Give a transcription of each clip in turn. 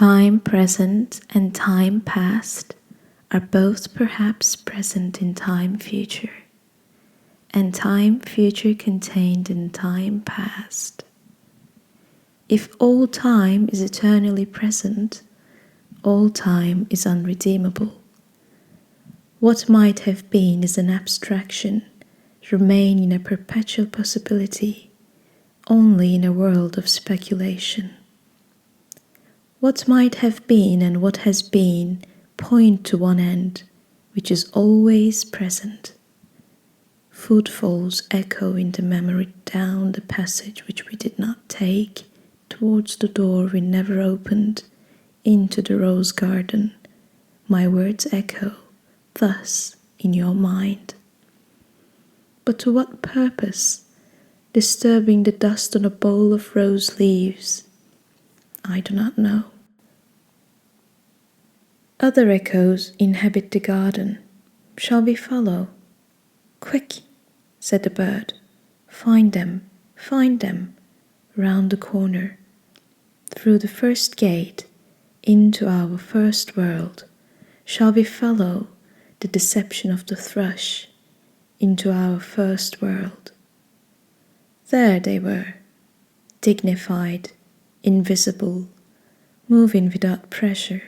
Time present and time past are both perhaps present in time future, and time future contained in time past. If all time is eternally present, all time is unredeemable. What might have been is an abstraction, remaining a perpetual possibility, only in a world of speculation. What might have been and what has been point to one end, which is always present. Footfalls echo in the memory down the passage which we did not take, towards the door we never opened, into the rose garden. My words echo thus in your mind. But to what purpose, disturbing the dust on a bowl of rose leaves? I do not know. Other echoes inhabit the garden. Shall we follow? Quick, said the bird. Find them, round the corner. Through the first gate, into our first world, shall we follow the deception of the thrush into our first world. There they were, dignified, invisible, moving without pressure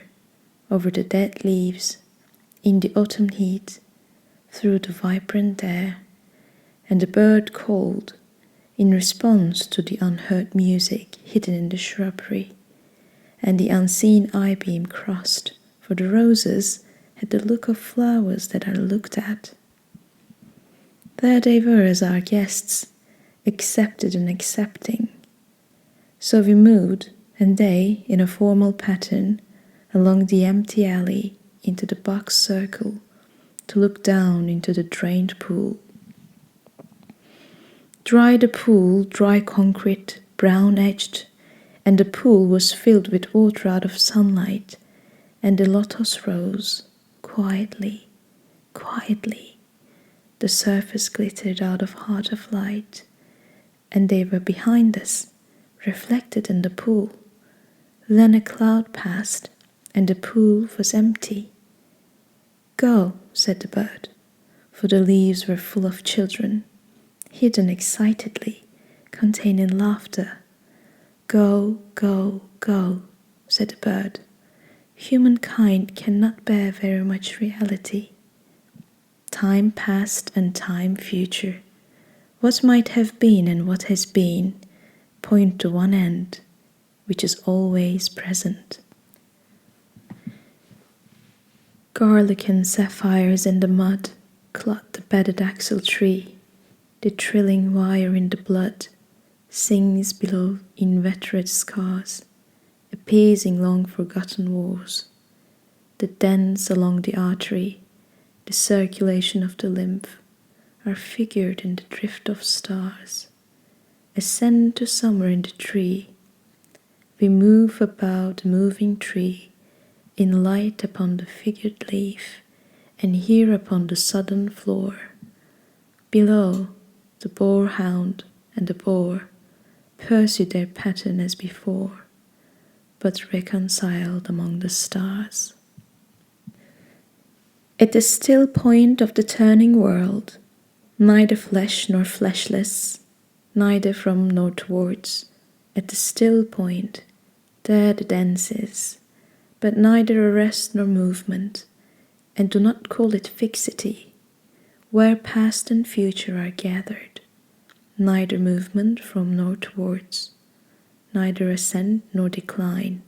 over the dead leaves, in the autumn heat, through the vibrant air, and the bird called in response to the unheard music hidden in the shrubbery, and the unseen eye-beam crossed, for the roses had the look of flowers that are looked at. There they were as our guests, accepted and accepting. So we moved, and they, in a formal pattern, along the empty alley into the box circle to look down into the drained pool. Dry the pool, dry concrete, brown-edged, and the pool was filled with water out of sunlight, and the lotus rose, quietly, quietly. The surface glittered out of heart of light, and they were behind us, reflected in the pool. Then a cloud passed, and the pool was empty. Go, said the bird, for the leaves were full of children, hidden excitedly, containing laughter. Go, go, go, said the bird. Humankind cannot bear very much reality. Time past and time future, what might have been and what has been, point to one end, which is always present. Garlic and sapphires in the mud clot the bedded axle tree. The trilling wire in the blood sings below inveterate scars, appeasing long-forgotten wars. The dents along the artery, the circulation of the lymph, are figured in the drift of stars. Ascend to summer in the tree. We move about the moving tree, in light upon the figured leaf, and here upon the sodden floor. Below, the boarhound and the boar pursue their pattern as before, but reconciled among the stars. At the still point of the turning world, neither flesh nor fleshless, neither from nor towards, at the still point, there the dance is, but neither arrest nor movement, and do not call it fixity, where past and future are gathered, neither movement from nor towards, neither ascent nor decline,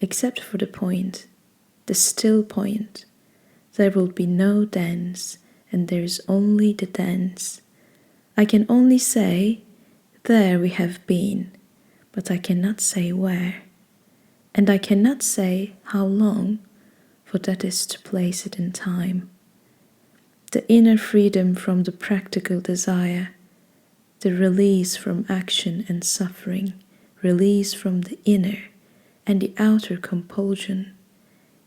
except for the point, the still point. There will be no dance, and there is only the dance. I can only say, there we have been, but I cannot say where. And I cannot say how long, for that is to place it in time. The inner freedom from the practical desire, the release from action and suffering, release from the inner and the outer compulsion,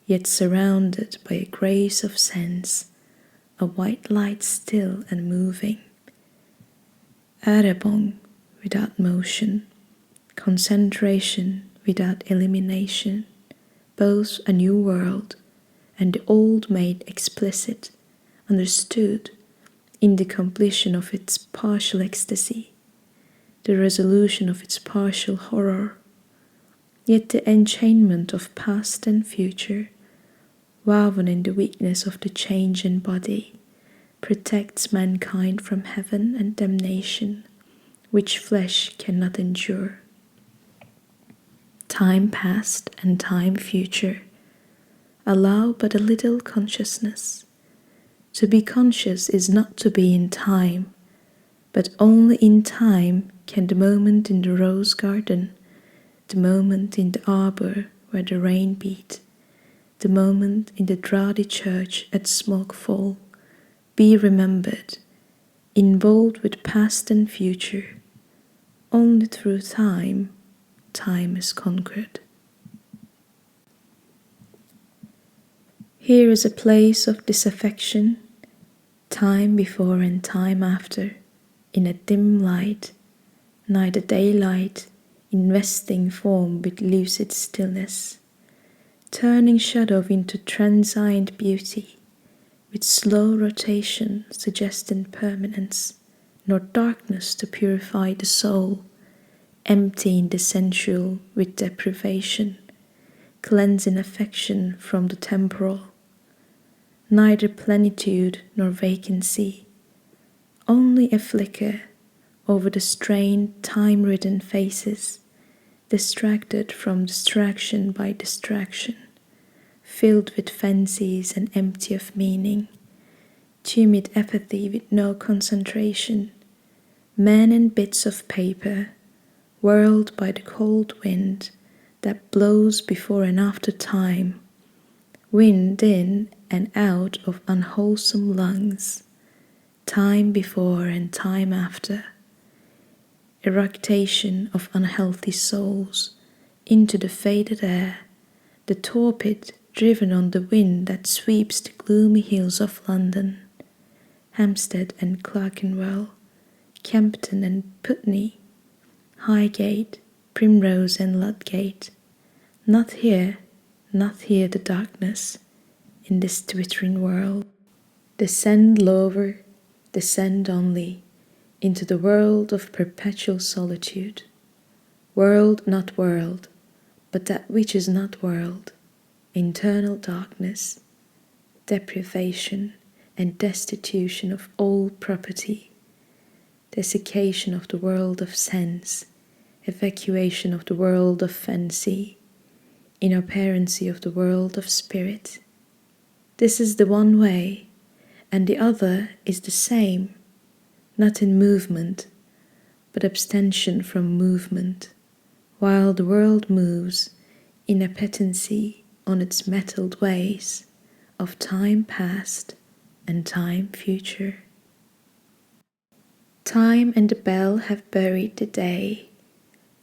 yet surrounded by a grace of sense, a white light still and moving. Arabong without motion, concentration without elimination, both a new world and the old made explicit, understood in the completion of its partial ecstasy, the resolution of its partial horror, yet the enchainment of past and future, woven in the weakness of the change in body, protects mankind from heaven and damnation, which flesh cannot endure. Time past and time future allow but a little consciousness. To be conscious is not to be in time, but only in time can the moment in the rose garden, the moment in the arbor where the rain beat, the moment in the draughty church at Smokefall be remembered, involved with past and future. Only through time, time is conquered. Here is a place of disaffection, time before and time after, in a dim light, neither daylight, investing form with lucid stillness, turning shadow into transient beauty, with slow rotation suggesting permanence, nor darkness to purify the soul, emptying the sensual with deprivation, cleansing affection from the temporal, neither plenitude nor vacancy, only a flicker over the strained, time-ridden faces, distracted from distraction by distraction, filled with fancies and empty of meaning, timid apathy with no concentration, men and bits of paper, whirled by the cold wind that blows before and after time, wind in and out of unwholesome lungs, time before and time after, eructation of unhealthy souls into the faded air, the torpid driven on the wind that sweeps the gloomy hills of London, Hampstead and Clerkenwell, Kempton and Putney, Highgate, Primrose and Ludgate. Not here the darkness, in this twittering world. Descend lower, descend only, into the world of perpetual solitude. World not world, but that which is not world, internal darkness, deprivation and destitution of all property, desiccation of the world of sense, evacuation of the world of fancy, inoperancy of the world of spirit. This is the one way, and the other is the same, not in movement, but abstention from movement, while the world moves in appetency on its metalled ways of time past and time future. Time and the bell have buried the day,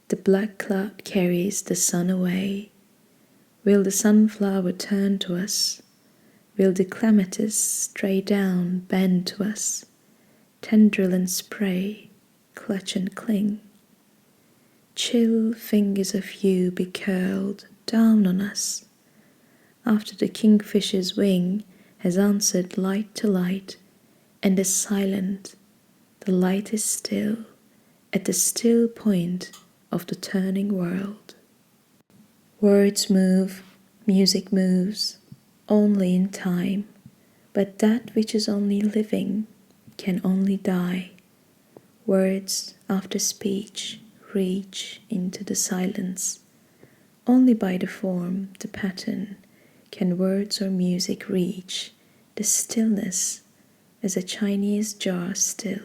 the black cloud carries the sun away. Will the sunflower turn to us? Will the clematis stray down, bend to us, tendril and spray, clutch and cling? Chill fingers of you be curled down on us, after the kingfisher's wing has answered light to light, and is silent, the light is still, at the still point of the turning world. Words move, music moves, only in time, but that which is only living can only die. Words after speech reach into the silence. Only by the form, the pattern, can words or music reach the stillness, as a Chinese jar still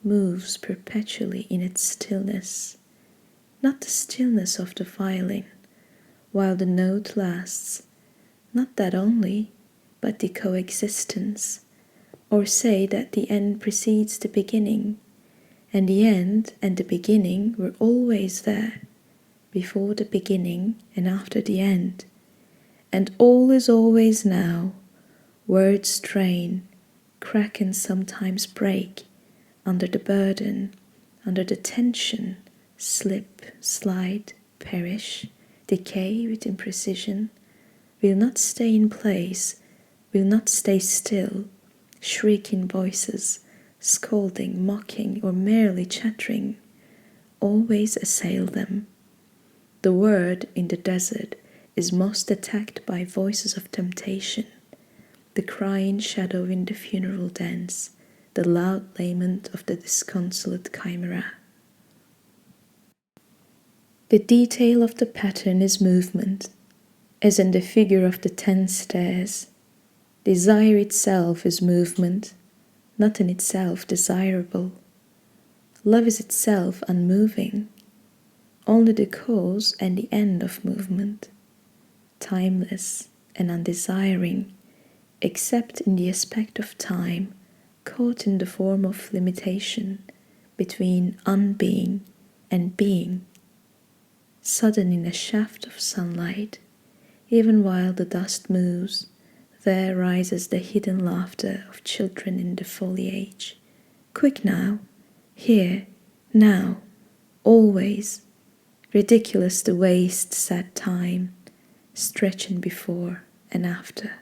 moves perpetually in its stillness, not the stillness of the violin, while the note lasts, not that only, but the coexistence, or say that the end precedes the beginning, and the end and the beginning were always there, before the beginning and after the end, and all is always now. Words strain, crack and sometimes break, under the burden, under the tension, slip, slide, perish, decay with imprecision, will not stay in place, will not stay still, shrieking voices, scolding, mocking, or merely chattering, always assail them. The word in the desert is most attacked by voices of temptation, the crying shadow in the funeral dance, the loud lament of the disconsolate chimera. The detail of the pattern is movement, as in the figure of the 10 stairs. Desire itself is movement, not in itself desirable. Love is itself unmoving, only the cause and the end of movement, timeless and undesiring, except in the aspect of time, caught in the form of limitation between unbeing and being, sudden in a shaft of sunlight. Even while the dust moves, there rises the hidden laughter of children in the foliage. Quick now, here, now, always. Ridiculous to waste sad time, stretching before and after.